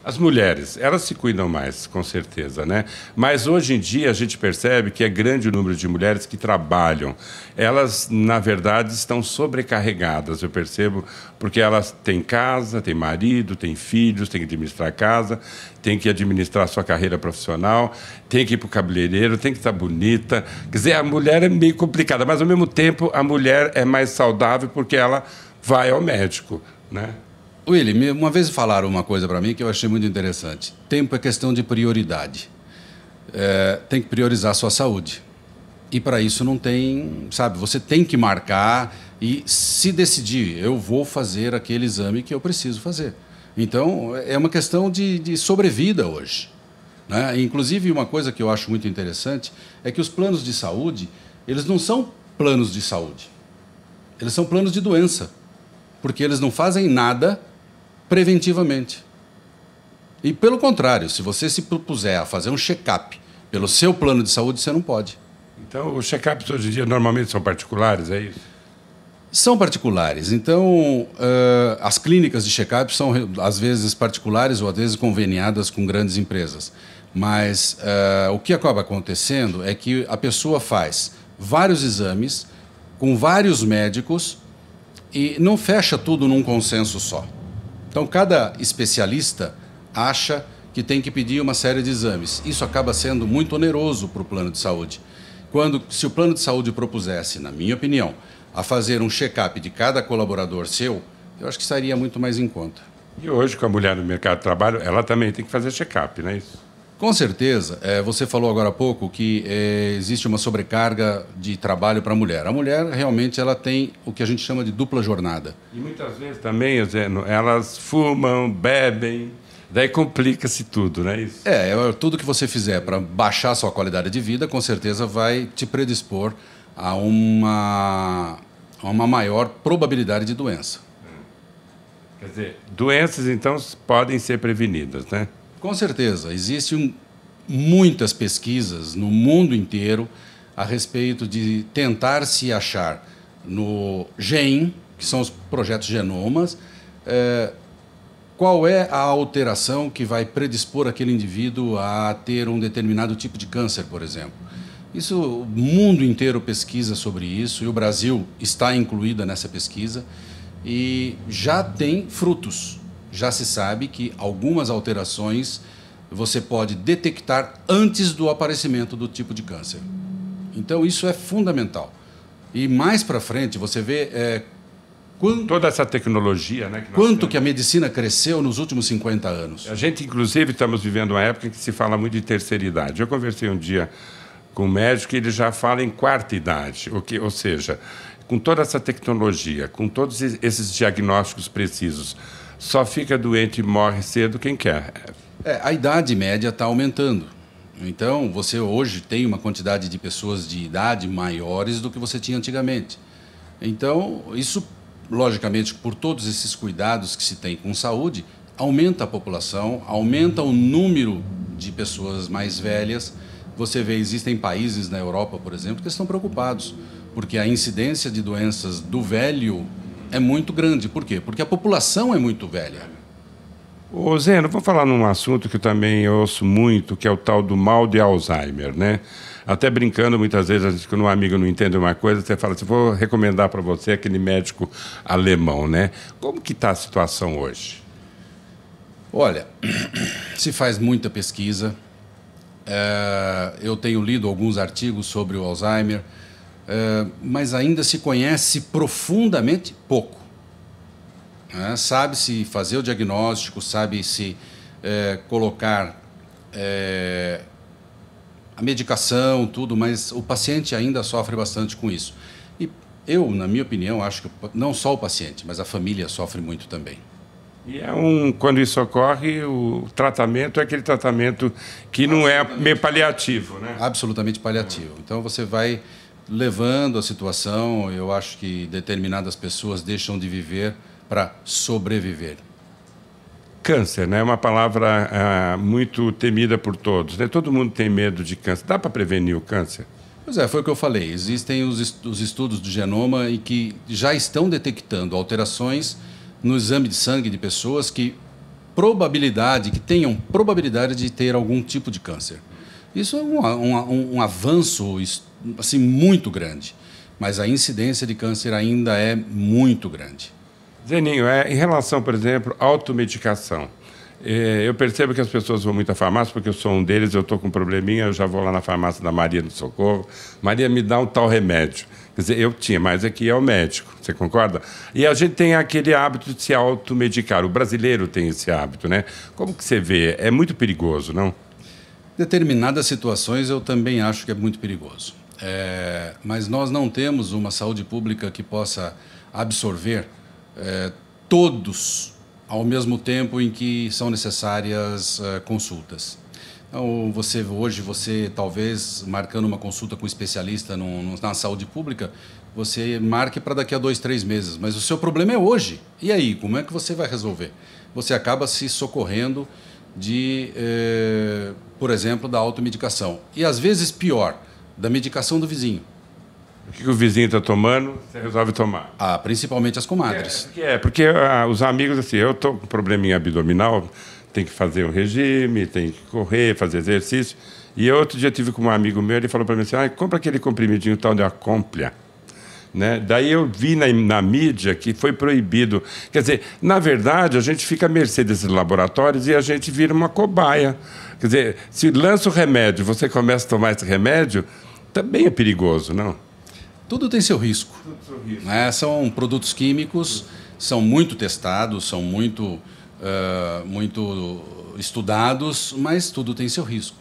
As mulheres, elas se cuidam mais, com certeza, né? Mas hoje em dia a gente percebe que é grande o número de mulheres que trabalham. Elas, na verdade, estão sobrecarregadas, eu percebo, porque elas têm casa, têm marido, têm filhos, têm que administrar a casa, têm que administrar a sua carreira profissional, têm que ir para o cabeleireiro, têm que estar bonita. Quer dizer, a mulher é meio complicada, mas, ao mesmo tempo, a mulher é mais saudável porque ela vai ao médico, né? Willy, uma vez falaram uma coisa para mim que eu achei muito interessante. Tempo é questão de prioridade. Tem que priorizar a sua saúde. E para isso não tem, sabe, você tem que marcar e se decidir, eu vou fazer aquele exame que eu preciso fazer. Então, é uma questão de sobrevida hoje, né? Inclusive, uma coisa que eu acho muito interessante é que os planos de saúde, eles não são planos de saúde. Eles são planos de doença. Porque eles não fazem nada preventivamente. E, pelo contrário, se você se propuser a fazer um check-up pelo seu plano de saúde, você não pode. Então, os check-ups hoje em dia normalmente são particulares, é isso? São particulares. Então, as clínicas de check-up são, às vezes, particulares ou, às vezes, conveniadas com grandes empresas. Mas o que acaba acontecendo é que a pessoa faz vários exames com vários médicos e não fecha tudo num consenso só. Então, cada especialista acha que tem que pedir uma série de exames. Isso acaba sendo muito oneroso para o plano de saúde. Se o plano de saúde propusesse, na minha opinião, a fazer um check-up de cada colaborador seu, eu acho que estaria muito mais em conta. E hoje, com a mulher no mercado de trabalho, ela também tem que fazer check-up, não é isso? Com certeza. Você falou agora há pouco que existe uma sobrecarga de trabalho para a mulher. A mulher, realmente, ela tem o que a gente chama de dupla jornada. E muitas vezes também, elas fumam, bebem, daí complica-se tudo, não é isso? Tudo que você fizer para baixar a sua qualidade de vida, com certeza vai te predispor a uma maior probabilidade de doença. Quer dizer, doenças, então, podem ser prevenidas, né? Com certeza. Existem muitas pesquisas no mundo inteiro a respeito de tentar se achar no GEM, que são os projetos genomas, qual é a alteração que vai predispor aquele indivíduo a ter um determinado tipo de câncer, por exemplo. Isso, o mundo inteiro pesquisa sobre isso, e o Brasil está incluída nessa pesquisa, e já tem frutos. Já se sabe que algumas alterações você pode detectar antes do aparecimento do tipo de câncer. Então, isso é fundamental. E mais para frente, você vê toda essa tecnologia, né, que a medicina cresceu nos últimos 50 anos. A gente, inclusive, estamos vivendo uma época em que se fala muito de terceira idade. Eu conversei um dia com um médico e ele já fala em quarta idade, ou seja, com toda essa tecnologia, com todos esses diagnósticos precisos, só fica doente e morre cedo quem quer. A idade média está aumentando. Então, você hoje tem uma quantidade de pessoas de idade maiores do que você tinha antigamente. Então, isso, logicamente, por todos esses cuidados que se tem com saúde, aumenta a população, aumenta o número de pessoas mais velhas. Você vê, existem países na Europa, por exemplo, que estão preocupados, porque a incidência de doenças do velho é muito grande. Por quê? Porque a população é muito velha. Ô Zeno, vou falar num assunto que eu também ouço muito, que é o tal do mal de Alzheimer, né? Até brincando, muitas vezes, quando um amigo não entende uma coisa, você fala assim, vou recomendar para você aquele médico alemão, né? Como que está a situação hoje? Olha, se faz muita pesquisa. Eu tenho lido alguns artigos sobre o Alzheimer, mas ainda se conhece profundamente pouco. Sabe-se fazer o diagnóstico, sabe-se colocar a medicação, tudo, mas o paciente ainda sofre bastante com isso. E eu, na minha opinião, acho que não só o paciente, mas a família sofre muito também. E quando isso ocorre, o tratamento é aquele tratamento que não é meio paliativo, né? Absolutamente paliativo. Então, você vai levando a situação. Eu acho que determinadas pessoas deixam de viver para sobreviver. Câncer, né? É uma palavra muito temida por todos, né? Todo mundo tem medo de câncer. Dá para prevenir o câncer? Pois foi o que eu falei. Existem os estudos do genoma e que já estão detectando alterações no exame de sangue de pessoas que probabilidade, que tenham probabilidade de ter algum tipo de câncer. Isso é um avanço assim, muito grande, mas a incidência de câncer ainda é muito grande. Zeninho, em relação, por exemplo, à automedicação, eu percebo que as pessoas vão muito à farmácia, porque eu sou um deles, eu estou com um probleminha, eu já vou lá na farmácia da Maria do Socorro, Maria, me dá um tal remédio. Quer dizer, eu tinha, mas aqui é o médico, você concorda? E a gente tem aquele hábito de se automedicar, o brasileiro tem esse hábito, né? Como que você vê? É muito perigoso, não? Determinadas situações eu também acho que é muito perigoso. Mas nós não temos uma saúde pública que possa absorver todos ao mesmo tempo em que são necessárias consultas. Então, hoje, talvez, marcando uma consulta com um especialista na saúde pública, você marque para daqui a 2, 3 meses. Mas o seu problema é hoje. E aí, como é que você vai resolver? Você acaba se socorrendo por exemplo, da automedicação. E, às vezes, pior, da medicação do vizinho. O que o vizinho está tomando, você resolve tomar? Principalmente as comadres. Porque os amigos, assim, eu estou com probleminha abdominal, tem que fazer um regime, tem que correr, fazer exercício. E outro dia tive com um amigo meu, ele falou para mim assim, compra aquele comprimidinho tal de Acomplia. Né? Daí eu vi na mídia que foi proibido. Quer dizer, na verdade, a gente fica à mercê desses laboratórios e a gente vira uma cobaia. Quer dizer, se lança o remédio, você começa a tomar esse remédio, também é perigoso, não? Tudo tem seu risco. Né? São produtos químicos, são muito testados, são muito estudados, mas tudo tem seu risco.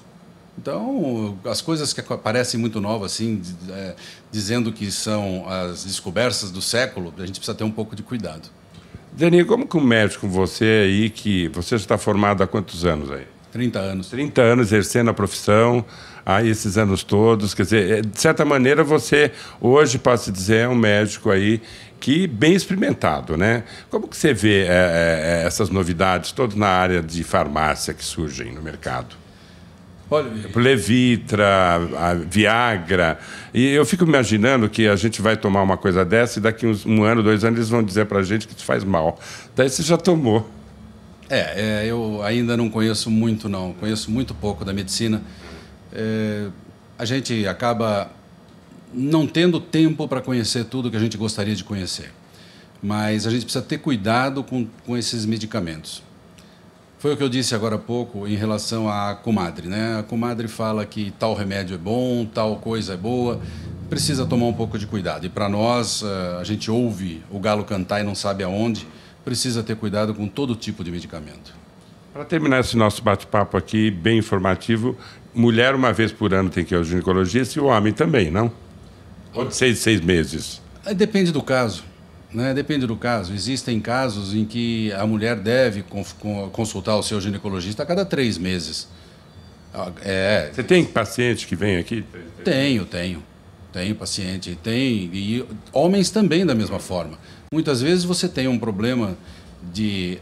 Então, as coisas que parecem muito novas, assim, dizendo que são as descobertas do século, a gente precisa ter um pouco de cuidado. Zeninho, como que um médico como você aí, que você já está formado há quantos anos aí? 30 anos. 30 anos exercendo a profissão, aí esses anos todos, quer dizer, de certa maneira você, hoje, posso dizer, é um médico aí que bem experimentado, né? Como que você vê essas novidades todas na área de farmácia que surgem no mercado? Olha, Levitra, a Viagra. E eu fico imaginando que a gente vai tomar uma coisa dessa e daqui um ano, 2 anos, eles vão dizer para a gente que isso faz mal. Daí você já tomou. Eu ainda não conheço muito, não. Conheço muito pouco da medicina. A gente acaba não tendo tempo para conhecer tudo que a gente gostaria de conhecer. Mas a gente precisa ter cuidado com esses medicamentos. Foi o que eu disse agora há pouco em relação à comadre, né? A comadre fala que tal remédio é bom, tal coisa é boa, precisa tomar um pouco de cuidado. E para nós, a gente ouve o galo cantar e não sabe aonde, precisa ter cuidado com todo tipo de medicamento. Para terminar esse nosso bate-papo aqui, bem informativo, mulher uma vez por ano tem que ir ao ginecologista e o homem também, não? Ou de 6 meses? Depende do caso. Né? Depende do caso. Existem casos em que a mulher deve consultar o seu ginecologista a cada 3 meses. Você tem paciente que vem aqui? Tenho paciente. E homens também da mesma forma. Muitas vezes você tem um problema de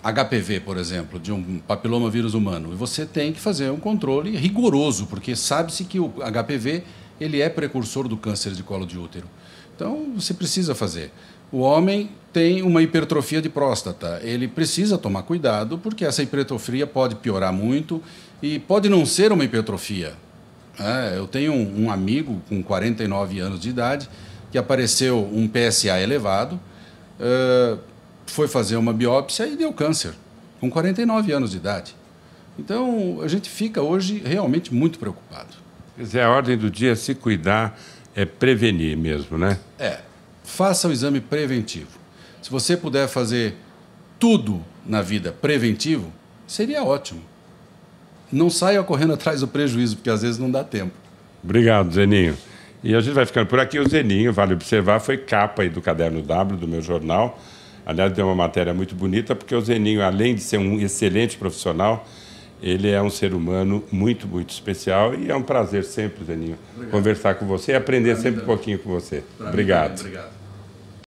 HPV, por exemplo, de um papiloma vírus humano, e você tem que fazer um controle rigoroso, porque sabe-se que o HPV ele é precursor do câncer de colo de útero. Então, você precisa fazer. O homem tem uma hipertrofia de próstata. Ele precisa tomar cuidado, porque essa hipertrofia pode piorar muito e pode não ser uma hipertrofia. Eu tenho um amigo com 49 anos de idade que apareceu um PSA elevado, foi fazer uma biópsia e deu câncer, com 49 anos de idade. Então, a gente fica hoje realmente muito preocupado. Quer dizer, a ordem do dia é se cuidar, é prevenir mesmo, né? Faça o exame preventivo. Se você puder fazer tudo na vida preventivo, seria ótimo. Não saia correndo atrás do prejuízo, porque às vezes não dá tempo. Obrigado, Zeninho. E a gente vai ficando por aqui. O Zeninho, vale observar, foi capa aí do Caderno W, do meu jornal. Aliás, deu uma matéria muito bonita, porque o Zeninho, além de ser um excelente profissional, ele é um ser humano muito, muito especial. E é um prazer sempre, Zeninho, conversar com você e aprender sempre um pouquinho com você. Obrigado. Obrigado.